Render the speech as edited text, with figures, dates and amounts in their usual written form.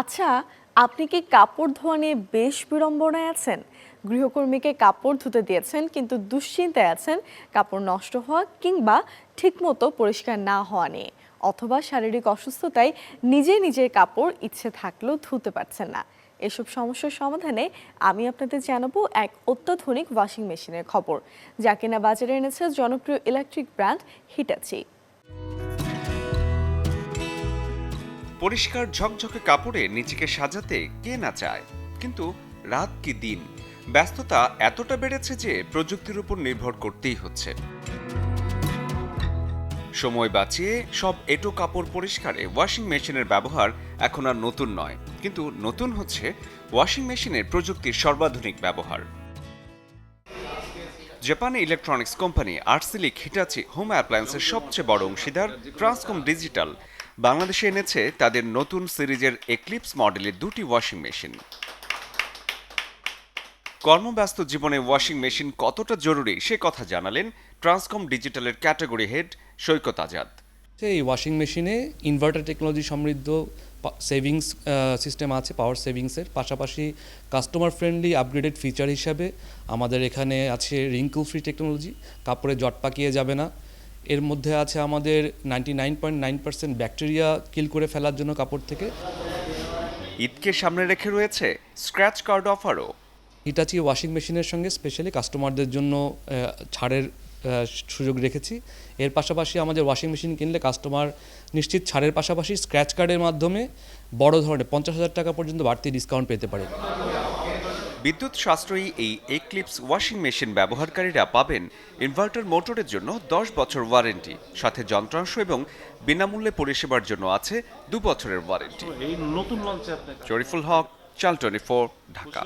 আচ্ছা, আপনি কি কাপড় ধোয়া নিয়ে বেশ বিড়ম্বনায় আছেন? গৃহকর্মীকে কাপড় ধুতে দিয়েছেন কিন্তু দুশ্চিন্তায় আছেন কাপড় নষ্ট হওয়া কিংবা ঠিকমতো পরিষ্কার না হওয়া নিয়ে, অথবা শারীরিক অসুস্থতায় নিজের কাপড় ইচ্ছে থাকলেও ধুতে পারছেন না। এসব সমস্যার সমাধানে আমি আপনাদের জানাবো এক অত্যাধুনিক ওয়াশিং মেশিনের খবর, যা কিনা বাজারে এনেছে জনপ্রিয় ইলেকট্রিক ব্র্যান্ড হিটাচি। পরিষ্কার ঝকঝকে কাপড়ে নিজেকে সাজাতে কে না চায়, কিন্তু রাত কি দিন ব্যস্ততা এতটা বেড়েছে যে প্রযুক্তির উপর নির্ভর করতেই হচ্ছে। সময় বাঁচিয়ে সব এঁটো কাপড় পরিষ্কারে ওয়াশিং মেশিনের ব্যবহার এখন আর নতুন নয়, কিন্তু নতুন হচ্ছে ওয়াশিং মেশিনের প্রযুক্তির সর্বাধুনিক ব্যবহার। জাপানি ইলেকট্রনিক্স কোম্পানি আর্সিলিক হিটাচি হোম অ্যাপ্লায়েন্সের সবচেয়ে বড় অংশীদার ট্রান্সকম ডিজিটাল বাংলাদেশে এনেছে তাদের নতুন সিরিজের এক্লিপস মডেলের দুটি ওয়াশিং মেশিন। কর্মব্যস্ত জীবনে ওয়াশিং মেশিন কতটা জরুরি সে কথা জানালেন ট্রান্সকম ডিজিটালের ক্যাটাগরি হেড সৈকত আজাদ। এই ওয়াশিং মেশিনে ইনভার্টার টেকনোলজি সমৃদ্ধ সেভিংস সিস্টেম আছে, পাওয়ার সেভিংসের পাশাপাশি কাস্টমার ফ্রেন্ডলি আপগ্রেডেড ফিচার হিসাবে আমাদের এখানে আছে রিঙ্কল ফ্রি টেকনোলজি, কাপড়ে জট পাকিয়ে যাবে না। এর মধ্যে আছে আমাদের 99.9% ব্যাকটেরিয়া কিল করে ফেলার জন্য কাপড় থেকে। ঈদকে সামনে রেখে রয়েছে স্ক্র্যাচ কার্ড অফারও। হিটাচি ওয়াশিং মেশিনের সঙ্গে স্পেশালি কাস্টমারদের জন্য ছাড়ের সুযোগ রেখেছি। এর পাশাপাশি আমাদের ওয়াশিং মেশিন কিনলে কাস্টমার নিশ্চিত ছাড়ের পাশাপাশি স্ক্র্যাচ কার্ডের মাধ্যমে বড় ধরনের 50,000 টাকা পর্যন্ত বাড়তি ডিসকাউন্ট পেতে পারে। বিদ্যুৎ সাশ্রয়ী এই এক্লিপস ওয়াশিং মেশিন ব্যবহারকারীরা পাবেন ইনভার্টার মোটরের জন্য 10 বছর ওয়ারেন্টি, সাথে যন্ত্রাংশ এবং বিনামূল্যে পরিষেবার জন্য আছে 2 বছরের ওয়ারেন্টি। এই নতুন লঞ্চে আপনি শরীফুল হক, চ্যানেল 24, ঢাকা।